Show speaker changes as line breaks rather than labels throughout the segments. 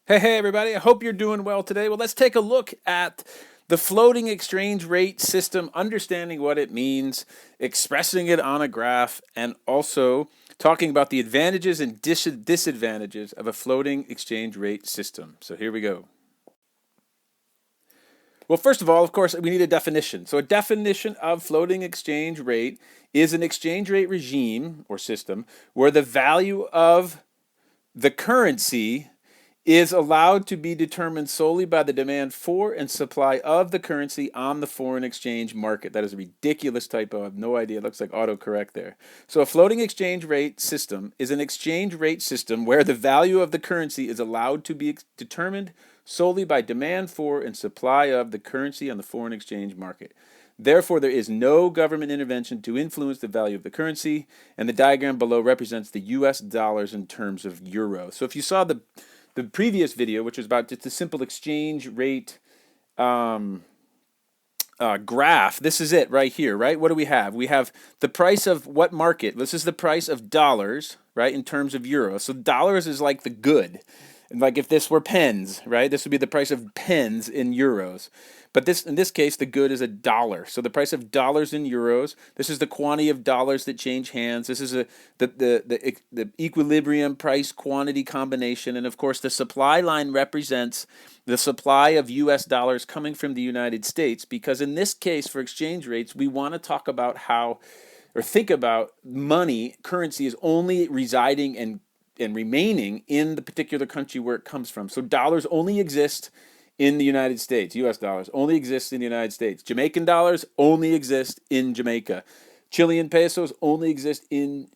Hey, everybody. I hope you're doing well today. Well, let's take a look at the floating exchange rate system, understanding what it means, expressing it on a graph, and also talking about the advantages and disadvantages of a floating exchange rate system. So here we go. Well, first of all, of course, we need a definition. So, a definition of floating exchange rate is an exchange rate regime or system where the value of the currency is allowed to be determined solely by the demand for and supply of the currency on the foreign exchange market. That is a ridiculous typo. I have no idea. It looks like autocorrect there. So, a floating exchange rate system is an exchange rate system where the value of the currency is allowed to be determined solely by demand for and supply of the currency on the foreign exchange market. Therefore, there is no government intervention to influence the value of the currency, and the diagram below represents the US dollars in terms of euros. So if you saw the previous video, which was about just a simple exchange rate graph, this is it right here, right? What do we have? We have the price of what market? This is the price of dollars, right, in terms of euros. So dollars is like the good. And like if this were pens, right? This would be the price of pens in euros. But this in this case, the good is a dollar. So the price of dollars in euros. This is the quantity of dollars that change hands. This is the equilibrium price quantity combination. And of course, the supply line represents the supply of US dollars coming from the United States. Because in this case, for exchange rates, we want to talk about how or think about money, currency is only residing and remaining in the particular country where it comes from. So dollars only exist in the United States. US dollars only exist in the United States. Jamaican dollars only exist in Jamaica. Chilean pesos only exist in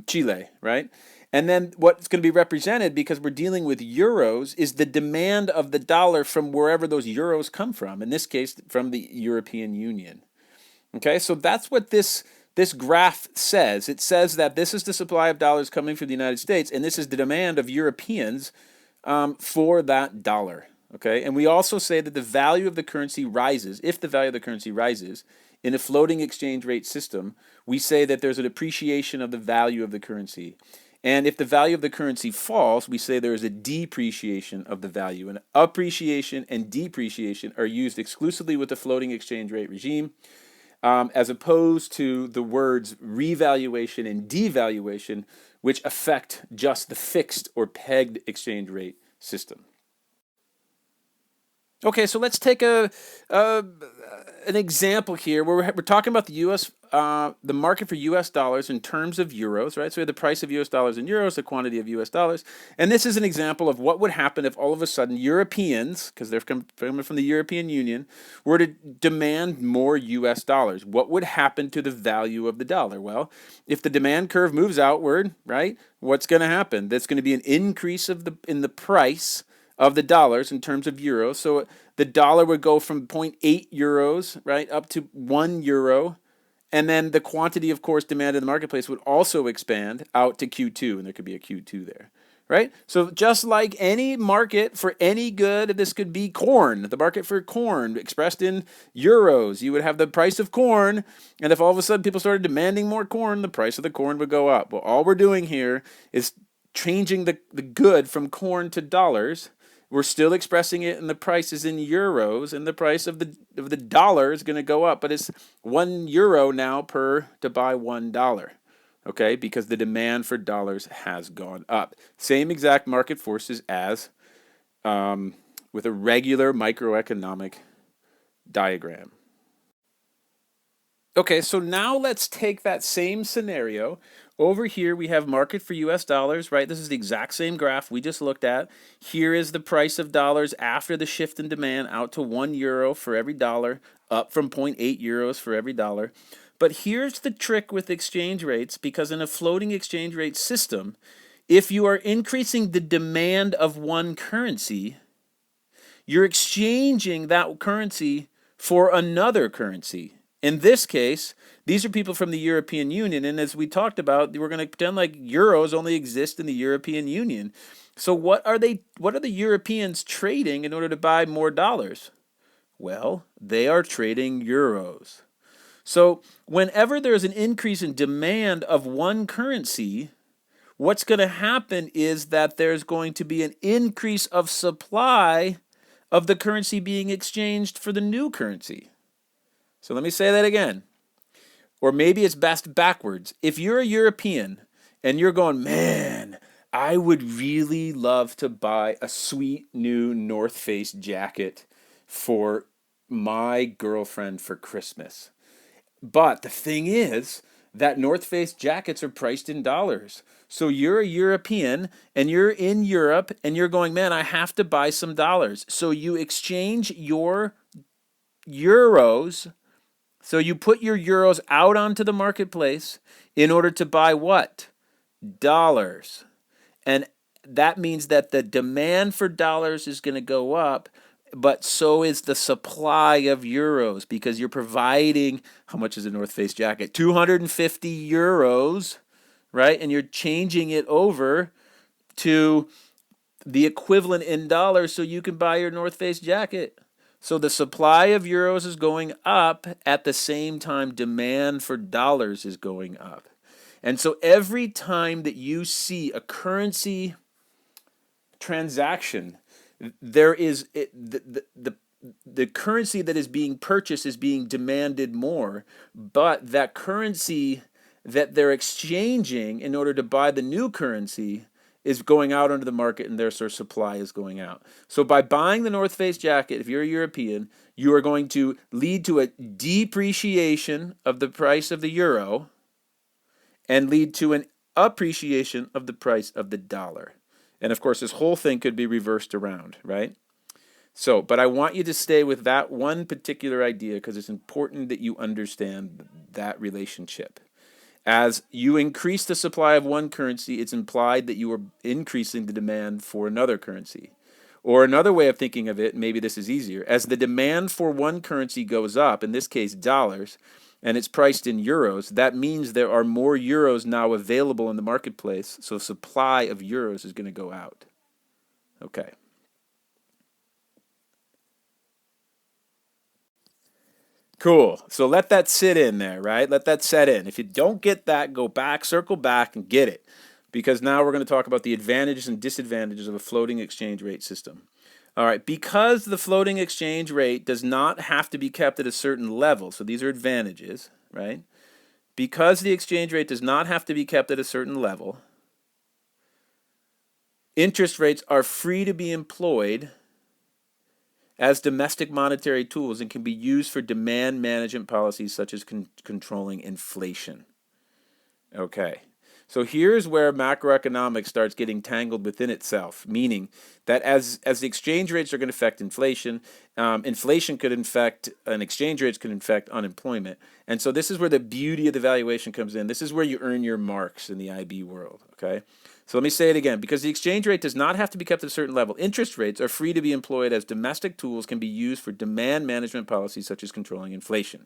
Chile, right? And then what's going to be represented, because we're dealing with euros, is the demand of the dollar from wherever those euros come from. In this case, from the European Union. Okay, so that's what this graph says. It says that this is the supply of dollars coming from the United States, and this is the demand of Europeans for that dollar. Okay, and we also say that the value of the currency rises. If the value of the currency rises in a floating exchange rate system, we say that there's an appreciation of the value of the currency. And if the value of the currency falls, we say there is a depreciation of the value. And appreciation and depreciation are used exclusively with the floating exchange rate regime, as opposed to the words revaluation and devaluation, which affect just the fixed or pegged exchange rate system. Okay, so let's take an example here where we're talking about the market for U.S. dollars in terms of euros, right? So we have the price of U.S. dollars in euros, the quantity of U.S. dollars, and this is an example of what would happen if all of a sudden Europeans, because they're coming from the European Union, were to demand more U.S. dollars. What would happen to the value of the dollar? Well, if the demand curve moves outward, right, what's going to happen? That's going to be an increase in the price of the dollars in terms of euros. So the dollar would go from zero point 0.8 euros, right, up to 1 euro. And then the quantity, of course, demanded in the marketplace would also expand out to Q2, and there could be a Q2 there, right? So just like any market for any good, this could be corn, the market for corn expressed in euros. You would have the price of corn, and if all of a sudden people started demanding more corn, the price of the corn would go up. Well, all we're doing here is changing the good from corn to dollars. We're still expressing it in the prices in euros, and the price of the dollar is going to go up, but it's 1 euro now to buy $1. Okay, because the demand for dollars has gone up. Same exact market forces as with a regular microeconomic diagram. Okay, so now let's take that same scenario. Over here, we have market for US dollars, right? This is the exact same graph we just looked at. Here is the price of dollars after the shift in demand out to 1 euro for every dollar, up from 0.8 euros for every dollar. But here's the trick with exchange rates, because in a floating exchange rate system, if you are increasing the demand of one currency, you're exchanging that currency for another currency. In this case, these are people from the European Union, and as we talked about, we're going to pretend like euros only exist in the European Union. So what are the Europeans trading in order to buy more dollars? Well, they are trading euros. So whenever there's an increase in demand of one currency, what's going to happen is that there's going to be an increase of supply of the currency being exchanged for the new currency. So let me say that again. Or maybe it's best backwards. If you're a European and you're going, man, I would really love to buy a sweet new North Face jacket for my girlfriend for Christmas. But the thing is that North Face jackets are priced in dollars. So you're a European and you're in Europe and you're going, man, I have to buy some dollars. So you exchange your euros. So you put your euros out onto the marketplace in order to buy what? Dollars. And that means that the demand for dollars is going to go up, but so is the supply of euros because you're providing, how much is a North Face jacket? 250 euros, right? And you're changing it over to the equivalent in dollars so you can buy your North Face jacket. So the supply of euros is going up at the same time demand for dollars is going up. And so every time that you see a currency transaction, there is the currency that is being purchased is being demanded more, but that currency that they're exchanging in order to buy the new currency is going out onto the market and their sort of supply is going out. So by buying the North Face jacket, if you're a European, you are going to lead to a depreciation of the price of the euro and lead to an appreciation of the price of the dollar. And of course, this whole thing could be reversed around, right? So, but I want you to stay with that one particular idea because it's important that you understand that relationship. As you increase the supply of one currency, it's implied that you are increasing the demand for another currency. Or another way of thinking of it, maybe this is easier, as the demand for one currency goes up, in this case dollars, and it's priced in euros, that means there are more euros now available in the marketplace, so supply of euros is going to go out. Okay. Cool. So let that sit in there, right? Let that set in. If you don't get that, go back, circle back, and get it. Because now we're going to talk about the advantages and disadvantages of a floating exchange rate system. All right, because the floating exchange rate does not have to be kept at a certain level, so these are advantages, right? Because the exchange rate does not have to be kept at a certain level, interest rates are free to be employed as domestic monetary tools and can be used for demand management policies such as controlling inflation. Okay. So here's where macroeconomics starts getting tangled within itself, meaning that as the exchange rates are going to affect inflation, inflation could infect, and exchange rates could infect unemployment. And so this is where the beauty of the valuation comes in. This is where you earn your marks in the IB world, okay? So let me say it again. Because the exchange rate does not have to be kept at a certain level, interest rates are free to be employed as domestic tools can be used for demand management policies such as controlling inflation.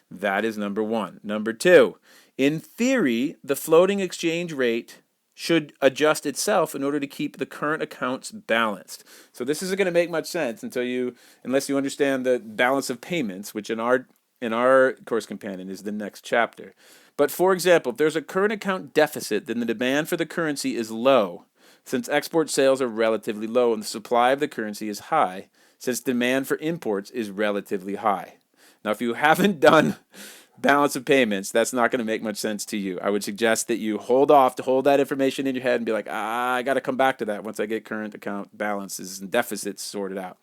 That is number one. Number two, in theory, the floating exchange rate should adjust itself in order to keep the current accounts balanced. So this isn't going to make much sense unless you understand the balance of payments, which in our course companion is the next chapter. But for example, if there's a current account deficit, then the demand for the currency is low, since export sales are relatively low and the supply of the currency is high, since demand for imports is relatively high. Now, if you haven't done balance of payments, that's not going to make much sense to you. I would suggest that you hold that information in your head and be like, I got to come back to that once I get current account balances and deficits sorted out.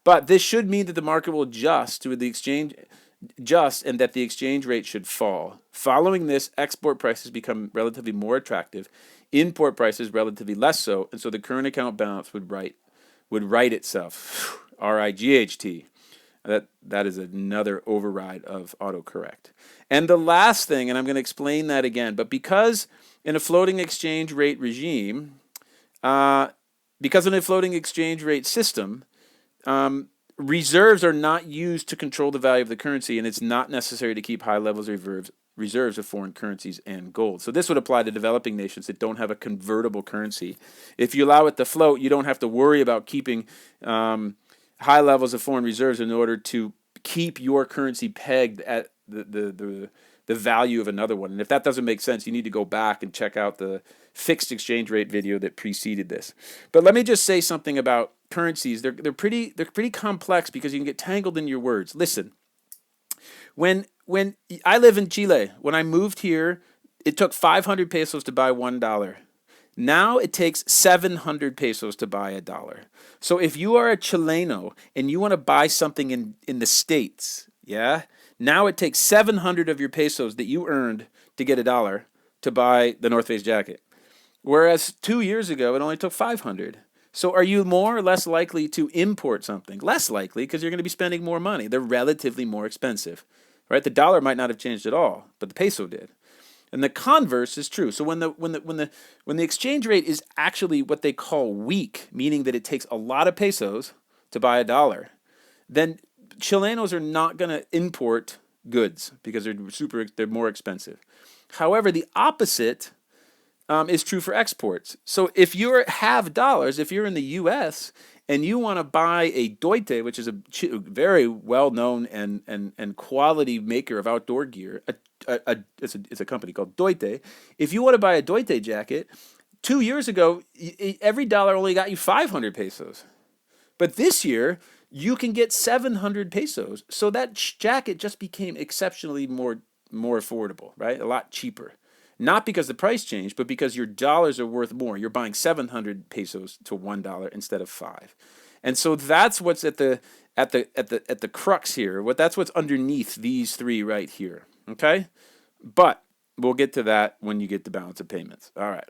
But this should mean that the market will adjust and that the exchange rate should fall. Following this, export prices become relatively more attractive, import prices relatively less so, and so the current account balance would right itself. RIGHT. That is another override of autocorrect. And the last thing, and I'm going to explain that again, but because in a floating exchange rate regime, because in a floating exchange rate system, reserves are not used to control the value of the currency, and it's not necessary to keep high levels of reserves of foreign currencies and gold. So this would apply to developing nations that don't have a convertible currency. If you allow it to float, you don't have to worry about keeping high levels of foreign reserves in order to keep your currency pegged at the the value of another one. And if that doesn't make sense, you need to go back and check out the fixed exchange rate video that preceded this. But let me just say something about currencies. They're pretty complex because you can get tangled in your words. Listen, when I live in Chile, when I moved here, it took 500 pesos to buy $1. Now it takes 700 pesos to buy a dollar. So if you are a Chileno and you want to buy something in the States, yeah, now it takes 700 of your pesos that you earned to get a dollar to buy the North Face jacket. Whereas 2 years ago, it only took 500. So are you more or less likely to import something? Less likely, because you're going to be spending more money. They're relatively more expensive, right? The dollar might not have changed at all, but the peso did. And the converse is true. So when the exchange rate is actually what they call weak, meaning that it takes a lot of pesos to buy a dollar, then Chilenos are not going to import goods because they're more expensive. However, the opposite is true for exports. So if you have dollars, if you're in the U.S. and you want to buy a Deutsche, which is a very well-known and quality maker of outdoor gear, it's a company called Deutsche. If you want to buy a Deutsche jacket, 2 years ago, every dollar only got you 500 pesos. But this year, you can get 700 pesos. So that jacket just became exceptionally more affordable, right? A lot cheaper. Not because the price changed, but because your dollars are worth more. You're buying 700 pesos to $1 instead of 5. And so that's what's at the crux here. That's what's underneath these three right here. Okay? But we'll get to that when you get the balance of payments. All right.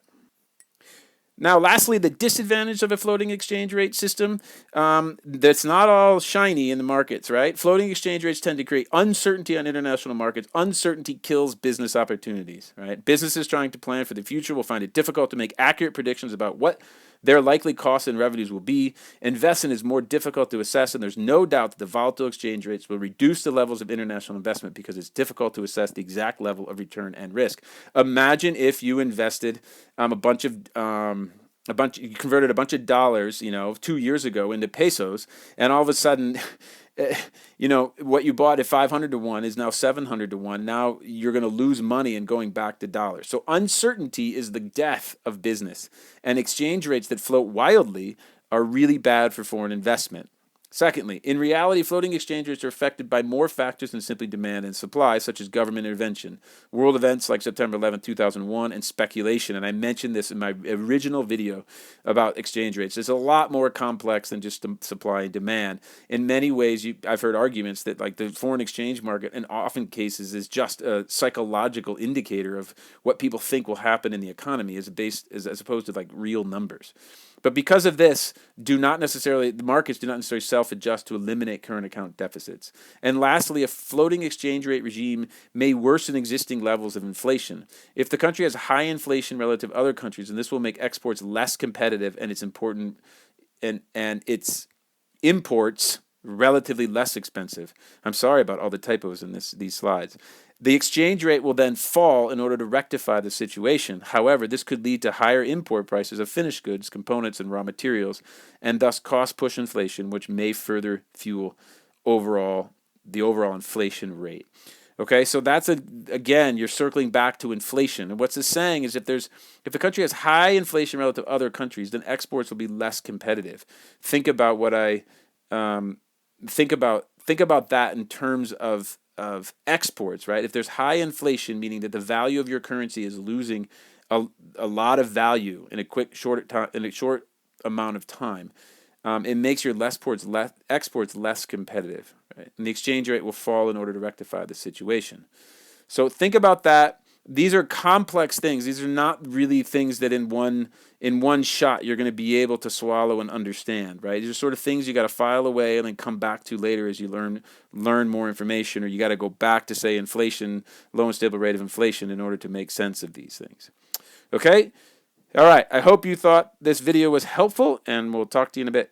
Now, lastly, the disadvantage of a floating exchange rate system, that's not all shiny in the markets, right? Floating exchange rates tend to create uncertainty on international markets. Uncertainty kills business opportunities, right? Businesses trying to plan for the future will find it difficult to make accurate predictions about what their likely costs and revenues will be. Investment is more difficult to assess, and there's no doubt that the volatile exchange rates will reduce the levels of international investment because it's difficult to assess the exact level of return and risk. Imagine if you invested you converted a bunch of dollars, 2 years ago into pesos, and all of a sudden, what you bought at 500 to 1 is now 700 to 1. Now you're going to lose money and going back to dollars. So uncertainty is the death of business, and exchange rates that float wildly are really bad for foreign investment. Secondly, in reality, floating exchange rates are affected by more factors than simply demand and supply, such as government intervention, world events like September 11, 2001, and speculation. And I mentioned this in my original video about exchange rates. It's a lot more complex than just supply and demand. In many ways, I've heard arguments that like the foreign exchange market, in often cases, is just a psychological indicator of what people think will happen in the economy, as opposed to like real numbers. But because of this, the markets do not necessarily self-adjust to eliminate current account deficits. And lastly, a floating exchange rate regime may worsen existing levels of inflation. If the country has high inflation relative to other countries, then this will make exports less competitive and its its imports relatively less expensive. I'm sorry about all the typos in these slides. The exchange rate will then fall in order to rectify the situation. However, this could lead to higher import prices of finished goods, components, and raw materials, and thus cost-push inflation, which may further fuel the overall inflation rate. Okay, so that's again, you're circling back to inflation. And what's this saying is if a country has high inflation relative to other countries, then exports will be less competitive. Think about that in terms of exports, right? If there's high inflation, meaning that the value of your currency is losing a lot of value in a short amount of time, it makes your exports less competitive, right? And the exchange rate will fall in order to rectify the situation. So think about that. These are complex things. These are not really things that in one shot you're going to be able to swallow and understand, right? These are sort of things you got to file away and then come back to later as you learn more information, or you got to go back to, say, inflation, low and stable rate of inflation, in order to make sense of these things. Okay? All right. I hope you thought this video was helpful, and we'll talk to you in a bit.